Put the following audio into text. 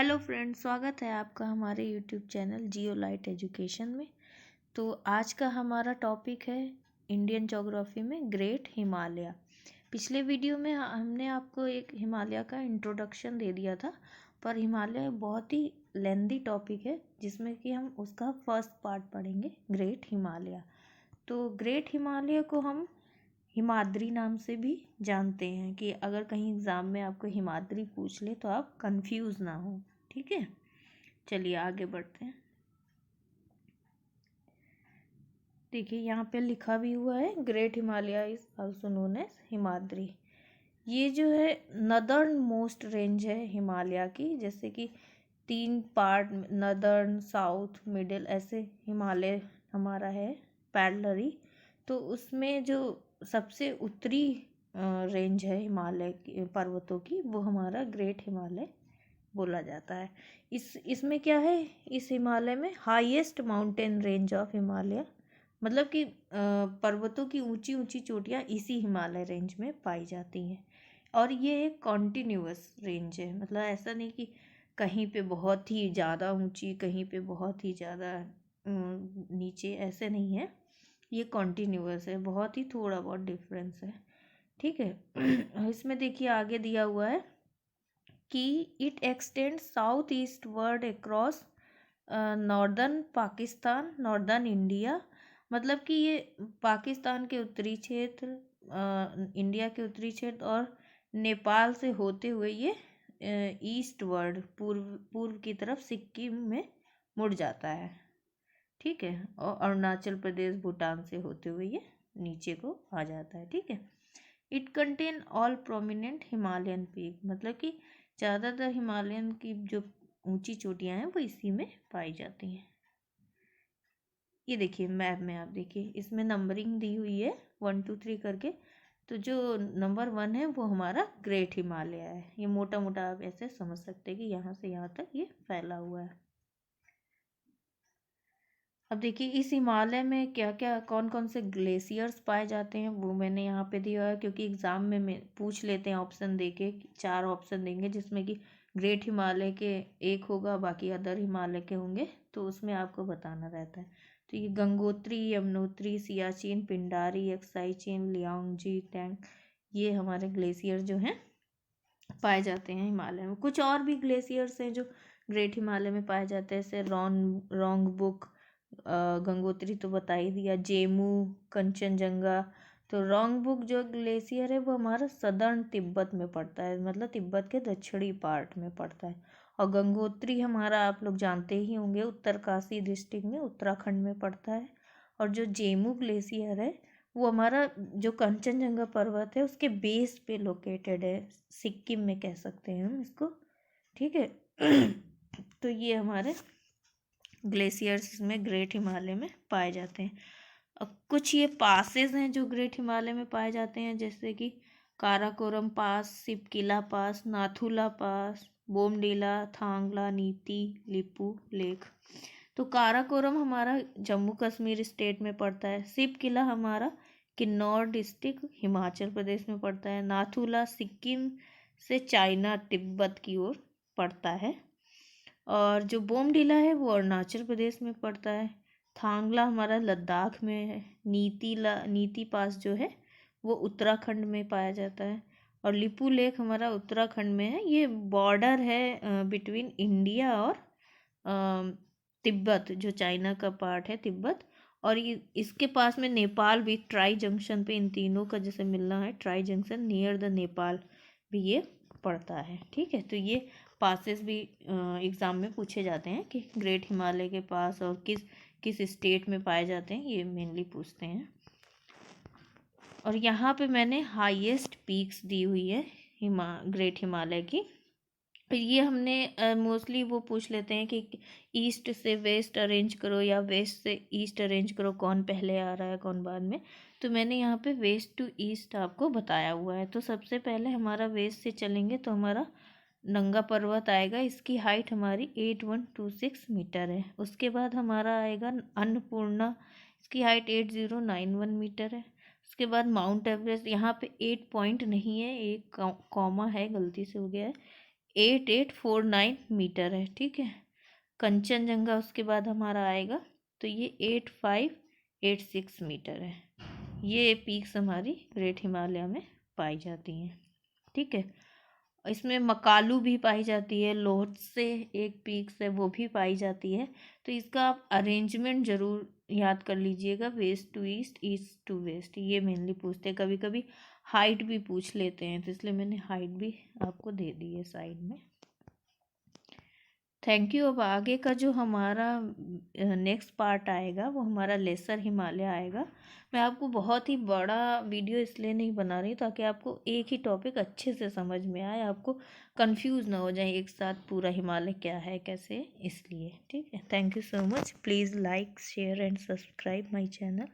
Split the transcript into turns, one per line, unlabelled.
Hello friends, स्वागत है आपका हमारे यूट्यूब चैनल जियो लाइट एजुकेशन में। तो आज का हमारा टॉपिक है इंडियन ज्योग्राफी में ग्रेट हिमालय। पिछले वीडियो में हमने आपको एक हिमालय का इंट्रोडक्शन दे दिया था, पर हिमालय बहुत ही लेंदी टॉपिक है जिसमें कि हम उसका फर्स्ट पार्ट पढ़ेंगे, ग्रेट हिमालय। तो ग्रेट हिमालय को हम हिमाद्री नाम से भी जानते हैं कि अगर कहीं एग्ज़ाम में आपको हिमाद्री पूछ ले तो आप कंफ्यूज ना हो। ठीक है, चलिए आगे बढ़ते हैं। देखिए यहाँ पे लिखा भी हुआ है great Himalaya is also known as Himadri. ये जो है नदर्न मोस्ट रेंज है हिमालय की, जैसे कि 3 पार्ट, नदर्न, साउथ, मिडिल, ऐसे हिमालय हमारा है पैरेलली। तो उसमें जो सबसे उत्तरी रेंज है हिमालय की पर्वतों की, वो हमारा ग्रेट हिमालय बोला जाता है। इसमें क्या है, इस हिमालय में highest mountain range of Himalaya, मतलब कि पर्वतों की ऊंची ऊंची चोटियाँ इसी हिमालय रेंज में पाई जाती हैं। और ये एक कॉन्टिन्यूअस रेंज है, मतलब ऐसा नहीं कि कहीं पे बहुत ही ज़्यादा ऊंची, कहीं पे बहुत ही ज़्यादा नीचे, ऐसे नहीं है। ये कॉन्टिन्यूअस है, बहुत ही थोड़ा बहुत डिफरेंस है। ठीक है। इसमें देखिए आगे दिया हुआ है कि it extend south east word across northern Pakistan, northern India, मतलब कि ये पाकिस्तान के उत्तरी क्षेत्र, इंडिया के उत्तरी क्षेत्र और नेपाल से होते हुए ये ईस्ट वर्ड, पूर्व की तरफ सिक्किम में मुड़ जाता है। ठीक है, और अरुणाचल प्रदेश, भूटान से होते हुए ये नीचे को आ जाता है। ठीक है। It contain all prominent Himalayan peak, मतलब कि ज़्यादातर हिमालयन की जो ऊंची चोटियां हैं वो इसी में पाई जाती हैं। ये देखिए मैप में, आप देखिए इसमें नंबरिंग दी हुई है 1 2 3 करके। तो जो नंबर 1 है वो हमारा ग्रेट हिमालय है। ये मोटा मोटा आप ऐसे समझ सकते हैं कि यहाँ से यहाँ तक ये फैला हुआ है। अब देखिए इस हिमालय में क्या क्या, कौन कौन से ग्लेशियर्स पाए जाते हैं वो मैंने यहाँ पे दिया है, क्योंकि एग्ज़ाम में पूछ लेते हैं ऑप्शन देके। 4 ऑप्शन देंगे जिसमें कि ग्रेट हिमालय के एक होगा, बाकी अदर हिमालय के होंगे, तो उसमें आपको बताना रहता है। तो ये गंगोत्री, यमुनोत्री, सियाचिन, पिंडारी, अक्साई चीन, लियांगजी, टैंग, ये हमारे ग्लेशियर जो हैं पाए जाते हैं हिमालय में। कुछ और भी ग्लेशियर्स हैं जो ग्रेट हिमालय में पाए जाते हैं, जैसे रोंगबुक, गंगोत्री तो बता ही दिया, जेमू, कंचनजंगा। तो रोंगबुक जो ग्लेशियर है वो हमारा सदर्न तिब्बत में पड़ता है, मतलब तिब्बत के दक्षिणी पार्ट में पड़ता है। और गंगोत्री हमारा आप लोग जानते ही होंगे, उत्तरकाशी डिस्ट्रिक्ट में, उत्तराखंड में पड़ता है। और जो जेमू ग्लेशियर है वो हमारा जो कंचनजंगा पर्वत है उसके बेस पे लोकेटेड है, सिक्किम में कह सकते हैं हम इसको। ठीक है। तो ये हमारे ग्लेशियर्स में ग्रेट हिमालय में पाए जाते हैं। अब कुछ ये पासेस हैं जो ग्रेट हिमालय में पाए जाते हैं, जैसे कि काराकोरम पास, सिपकिला पास, नाथुला पास, बोमडीला, थांगला, नीति, लिपू लेक। तो काराकोरम हमारा जम्मू कश्मीर स्टेट में पड़ता है। सिपकिला हमारा किन्नौर डिस्ट्रिक्ट हिमाचल प्रदेश में पड़ता है। नाथुला सिक्किम से चाइना तिब्बत की ओर पड़ता है। और जो बोमडीला है वो अरुणाचल प्रदेश में पड़ता है। थांगला हमारा लद्दाख में है। नीति पास जो है वो उत्तराखंड में पाया जाता है। और लिपू लेक हमारा उत्तराखंड में है। ये बॉर्डर है बिटवीन इंडिया और तिब्बत, जो चाइना का पार्ट है तिब्बत। और ये इसके पास में नेपाल भी, ट्राई जंक्शन पे इन तीनों का जैसे मिलना है, tri junction near the Nepal भी ये पड़ता है। ठीक है। तो ये पासेस भी एग्ज़ाम में पूछे जाते हैं कि ग्रेट हिमालय के पास और किस किस स्टेट में पाए जाते हैं, ये मेनली पूछते हैं। और यहाँ पे मैंने हाईएस्ट पीक्स दी हुई है ग्रेट हिमालय की। ये हमने मोस्टली वो पूछ लेते हैं कि ईस्ट से वेस्ट अरेंज करो या वेस्ट से ईस्ट अरेंज करो, कौन पहले आ रहा है कौन बाद में। तो मैंने यहाँ पे वेस्ट टू ईस्ट आपको बताया हुआ है। तो सबसे पहले हमारा वेस्ट से चलेंगे तो हमारा नंगा पर्वत आएगा, इसकी हाइट हमारी 8126 मीटर है। उसके बाद हमारा आएगा अन्नपूर्णा, इसकी हाइट 8091 मीटर है। उसके बाद माउंट एवरेस्ट, यहाँ पे 8 पॉइंट नहीं है, एक कॉमा है, गलती से हो गया है। 8849 मीटर है, ठीक है। कंचनजंगा उसके बाद हमारा आएगा, तो ये 8586 मीटर है। ये पीक्स हमारी ग्रेट हिमालय में पाई जाती हैं, ठीक है। इसमें मकालू भी पाई जाती है, लोटसे एक पीक्स है वो भी पाई जाती है। तो इसका आप अरेंजमेंट ज़रूर याद कर लीजिएगा, west to east, east to west, ये मेनली पूछते हैं। कभी कभी हाइट भी पूछ लेते हैं, तो इसलिए मैंने हाइट भी आपको दे दी है साइड में। Thank you. अब आगे का जो हमारा नेक्स्ट पार्ट आएगा वो हमारा लेसर हिमालय आएगा। मैं आपको बहुत ही बड़ा वीडियो इसलिए नहीं बना रही ताकि आपको एक ही टॉपिक अच्छे से समझ में आए, आपको कंफ्यूज ना हो जाए एक साथ पूरा हिमालय क्या है कैसे, इसलिए। ठीक है, thank you so much. Please like share and subscribe my channel.